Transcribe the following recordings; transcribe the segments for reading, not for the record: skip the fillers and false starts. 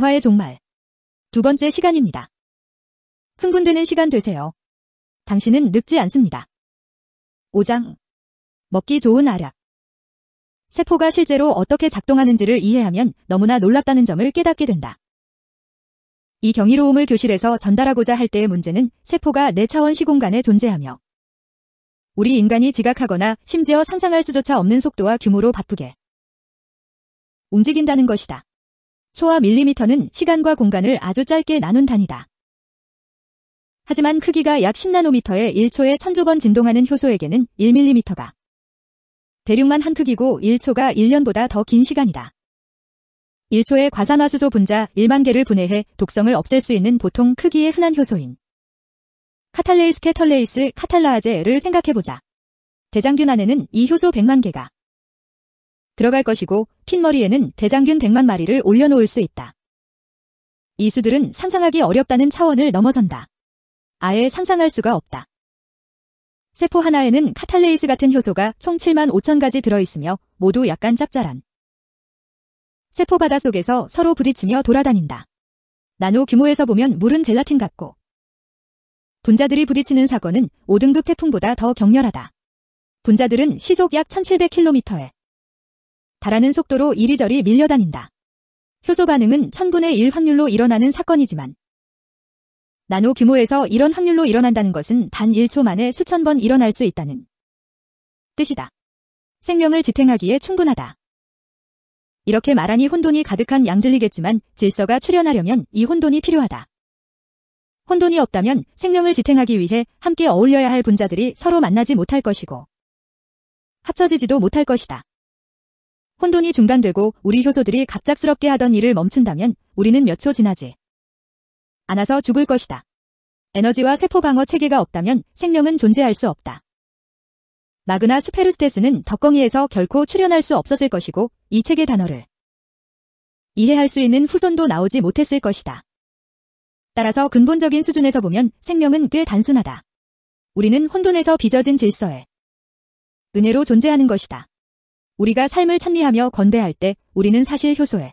노화의 종말. 두 번째 시간입니다. 흥분되는 시간 되세요. 당신은 늙지 않습니다. 5장. 먹기 좋은 알약. 세포가 실제로 어떻게 작동하는지를 이해하면 너무나 놀랍다는 점을 깨닫게 된다. 이 경이로움을 교실에서 전달하고자 할 때의 문제는 세포가 내차원 시공간에 존재하며 우리 인간이 지각하거나 심지어 상상할 수조차 없는 속도와 규모로 바쁘게 움직인다는 것이다. 초와 밀리미터는 시간과 공간을 아주 짧게 나눈 단위다. 하지만 크기가 약 10나노미터의 1초에 1000조번 진동하는 효소에게는 1밀리미터가 대륙만 한 크기고 1초가 1년보다 더 긴 시간이다. 1초의 과산화수소 분자 1만 개를 분해해 독성을 없앨 수 있는 보통 크기의 흔한 효소인 카탈레이스 케털레이스 카탈라아제를 생각해보자. 대장균 안에는 이 효소 100만 개가 들어갈 것이고 핀머리에는 대장균 100만 마리를 올려놓을 수 있다. 이 수들은 상상하기 어렵다는 차원을 넘어선다. 아예 상상할 수가 없다. 세포 하나에는 카탈레이스 같은 효소가 총 7만 5천 가지 들어있으며 모두 약간 짭짤한 세포 바다 속에서 서로 부딪히며 돌아다닌다. 나노 규모에서 보면 물은 젤라틴 같고 분자들이 부딪히는 사건은 5등급 태풍보다 더 격렬하다. 분자들은 시속 약 1700km에 달하는 속도로 이리저리 밀려다닌다. 효소 반응은 1000분의 1 확률로 일어나는 사건이지만 나노 규모에서 이런 확률로 일어난다는 것은 단 1초 만에 수천 번 일어날 수 있다는 뜻이다. 생명을 지탱하기에 충분하다. 이렇게 말하니 혼돈이 가득한 양 들리겠지만 질서가 출현하려면 이 혼돈이 필요하다. 혼돈이 없다면 생명을 지탱하기 위해 함께 어울려야 할 분자들이 서로 만나지 못할 것이고 합쳐지지도 못할 것이다. 혼돈이 중단되고 우리 효소들이 갑작스럽게 하던 일을 멈춘다면 우리는 몇 초 지나지 않아서 죽을 것이다. 에너지와 세포 방어 체계가 없다면 생명은 존재할 수 없다. 마그나 수페르스테스는 덕거기에서 결코 출현할 수 없었을 것이고 이 체계 단어를 이해할 수 있는 후손도 나오지 못했을 것이다. 따라서 근본적인 수준에서 보면 생명은 꽤 단순하다. 우리는 혼돈에서 빚어진 질서에 은혜로 존재하는 것이다. 우리가 삶을 찬미하며 건배할 때 우리는 사실 효소에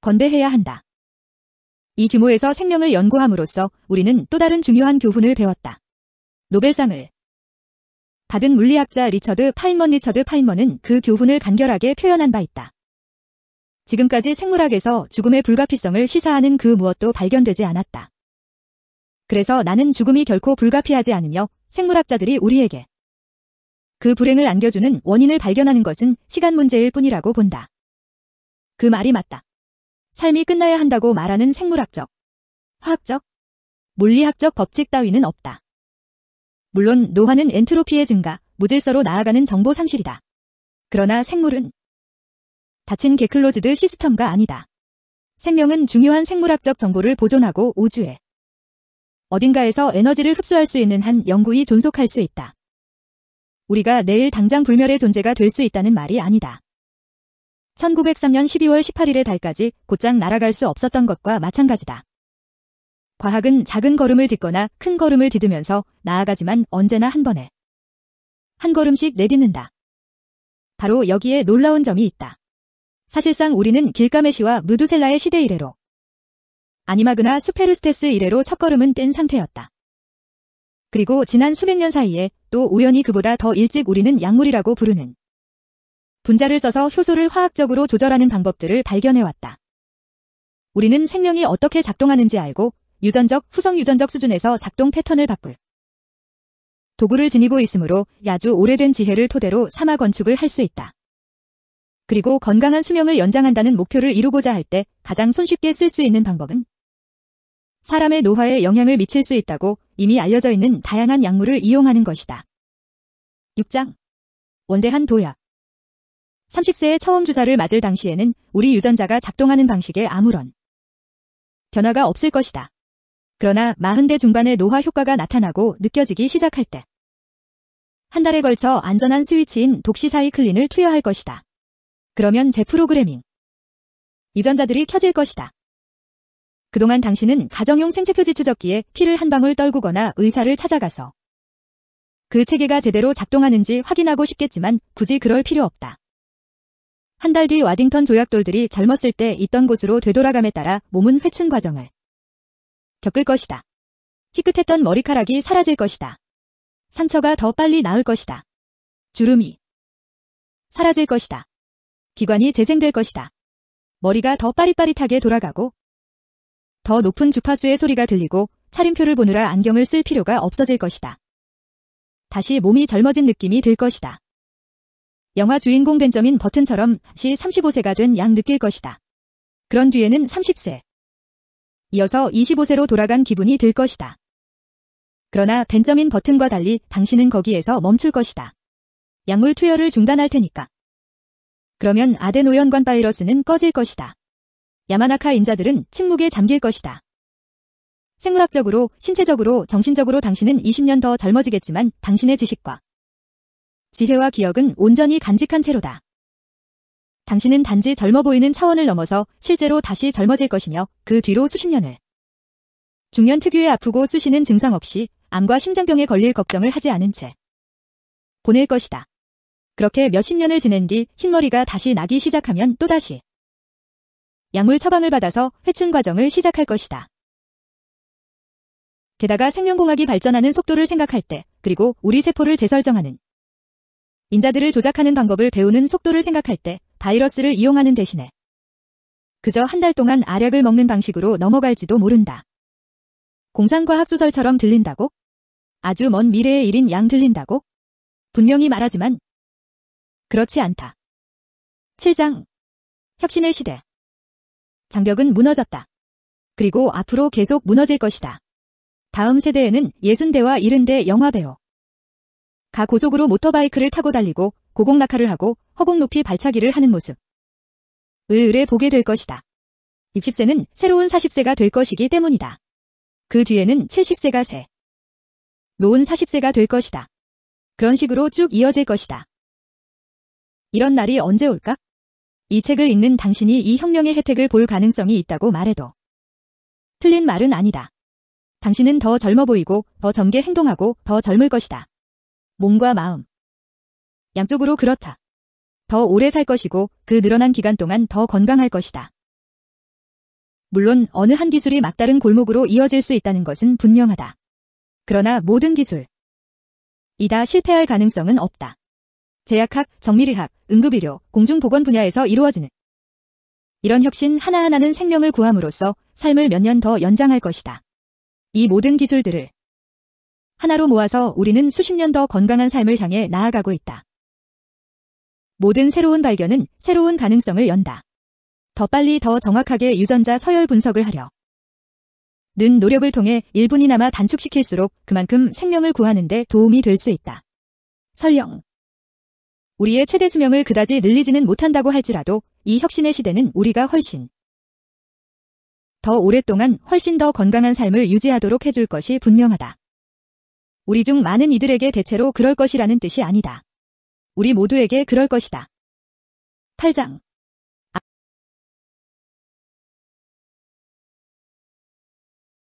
건배해야 한다. 이 규모에서 생명을 연구함으로써 우리는 또 다른 중요한 교훈을 배웠다. 노벨상을 받은 물리학자 리처드 파인먼은 그 교훈을 간결하게 표현한 바 있다. 지금까지 생물학에서 죽음의 불가피성을 시사하는 그 무엇도 발견되지 않았다. 그래서 나는 죽음이 결코 불가피하지 않으며 생물학자들이 우리에게 그 불행을 안겨주는 원인을 발견하는 것은 시간 문제일 뿐이라고 본다. 그 말이 맞다. 삶이 끝나야 한다고 말하는 생물학적, 화학적, 물리학적 법칙 따위는 없다. 물론 노화는 엔트로피의 증가, 무질서로 나아가는 정보 상실이다. 그러나 생물은 닫힌 게클로즈드 시스템가 아니다. 생명은 중요한 생물학적 정보를 보존하고 우주에 어딘가에서 에너지를 흡수할 수 있는 한 영구히 존속할 수 있다. 우리가 내일 당장 불멸의 존재가 될 수 있다는 말이 아니다. 1903년 12월 18일의 달까지 곧장 날아갈 수 없었던 것과 마찬가지다. 과학은 작은 걸음을 딛거나 큰 걸음을 디디면서 나아가지만 언제나 한 번에 한 걸음씩 내딛는다. 바로 여기에 놀라운 점이 있다. 사실상 우리는 길가메시와 무두셀라의 시대 이래로 아니마그나 수페르스테스 이래로 첫걸음은 뗀 상태였다. 그리고 지난 수백 년 사이에 또 우연히 그보다 더 일찍 우리는 약물이라고 부르는 분자를 써서 효소를 화학적으로 조절하는 방법들을 발견해왔다. 우리는 생명이 어떻게 작동하는지 알고 유전적, 후성유전적 수준에서 작동 패턴을 바꿀 도구를 지니고 있으므로 아주 오래된 지혜를 토대로 삼아 건축을 할 수 있다. 그리고 건강한 수명을 연장한다는 목표를 이루고자 할 때 가장 손쉽게 쓸 수 있는 방법은 사람의 노화에 영향을 미칠 수 있다고 이미 알려져 있는 다양한 약물을 이용하는 것이다. 6장. 원대한 도약. 30세에 처음 주사를 맞을 당시에는 우리 유전자가 작동하는 방식에 아무런 변화가 없을 것이다. 그러나 40대 중반의 노화 효과가 나타나고 느껴지기 시작할 때 한 달에 걸쳐 안전한 스위치인 독시사이클린을 투여할 것이다. 그러면 재프로그래밍 유전자들이 켜질 것이다. 그동안 당신은 가정용 생체표지 추적기에 피를 한 방울 떨구거나 의사를 찾아가서 그 체계가 제대로 작동하는지 확인하고 싶겠지만 굳이 그럴 필요 없다. 한 달 뒤 와딩턴 조약돌들이 젊었을 때 있던 곳으로 되돌아감에 따라 몸은 회춘 과정을 겪을 것이다. 희끗했던 머리카락이 사라질 것이다. 상처가 더 빨리 나을 것이다. 주름이 사라질 것이다. 기관이 재생될 것이다. 머리가 더 빠릿빠릿하게 돌아가고 더 높은 주파수의 소리가 들리고 차림표를 보느라 안경을 쓸 필요가 없어질 것이다. 다시 몸이 젊어진 느낌이 들 것이다. 영화 주인공 벤저민 버튼처럼 다시 35세가 된 양 느낄 것이다. 그런 뒤에는 30세. 이어서 25세로 돌아간 기분이 들 것이다. 그러나 벤저민 버튼과 달리 당신은 거기에서 멈출 것이다. 약물 투여를 중단할 테니까. 그러면 아데노연관 바이러스는 꺼질 것이다. 야마나카 인자들은 침묵에 잠길 것이다. 생물학적으로, 신체적으로, 정신적으로 당신은 20년 더 젊어지겠지만 당신의 지식과 지혜와 기억은 온전히 간직한 채로다. 당신은 단지 젊어 보이는 차원을 넘어서 실제로 다시 젊어질 것이며 그 뒤로 수십 년을 중년 특유의 아프고 쑤시는 증상 없이 암과 심장병에 걸릴 걱정을 하지 않은 채 보낼 것이다. 그렇게 몇십 년을 지낸 뒤 흰머리가 다시 나기 시작하면 또다시 약물 처방을 받아서 회춘 과정을 시작할 것이다. 게다가 생명공학이 발전하는 속도를 생각할 때, 그리고 우리 세포를 재설정하는 인자들을 조작하는 방법을 배우는 속도를 생각할 때 바이러스를 이용하는 대신에 그저 한 달 동안 알약을 먹는 방식으로 넘어갈지도 모른다. 공상과학소설처럼 들린다고? 아주 먼 미래의 일인 양 들린다고? 분명히 말하지만 그렇지 않다. 7장 혁신의 시대. 장벽은 무너졌다. 그리고 앞으로 계속 무너질 것이다. 다음 세대에는 60대와 70대 영화배우 가 고속으로 모터바이크를 타고 달리고 고공낙하를 하고 허공 높이 발차기를 하는 모습을 의뢰 보게 될 것이다. 60세는 새로운 40세가 될 것이기 때문이다. 그 뒤에는 70세가 새 노은 40세가 될 것이다. 그런 식으로 쭉 이어질 것이다. 이런 날이 언제 올까? 이 책을 읽는 당신이 이 혁명의 혜택을 볼 가능성이 있다고 말해도 틀린 말은 아니다. 당신은 더 젊어 보이고 더 젊게 행동하고 더 젊을 것이다. 몸과 마음. 양쪽으로 그렇다. 더 오래 살 것이고 그 늘어난 기간 동안 더 건강할 것이다. 물론 어느 한 기술이 막다른 골목으로 이어질 수 있다는 것은 분명하다. 그러나 모든 기술이 다 실패할 가능성은 없다. 제약학, 정밀의학, 응급의료, 공중보건 분야에서 이루어지는 이런 혁신 하나하나는 생명을 구함으로써 삶을 몇 년 더 연장할 것이다. 이 모든 기술들을 하나로 모아서 우리는 수십 년 더 건강한 삶을 향해 나아가고 있다. 모든 새로운 발견은 새로운 가능성을 연다. 더 빨리 더 정확하게 유전자 서열 분석을 하려 는 노력을 통해 1분이나마 단축시킬수록 그만큼 생명을 구하는 데 도움이 될 수 있다. 설령 우리의 최대 수명을 그다지 늘리지는 못한다고 할지라도 이 혁신의 시대는 우리가 훨씬 더 오랫동안 훨씬 더 건강한 삶을 유지하도록 해줄 것이 분명하다. 우리 중 많은 이들에게 대체로 그럴 것이라는 뜻이 아니다. 우리 모두에게 그럴 것이다. 8장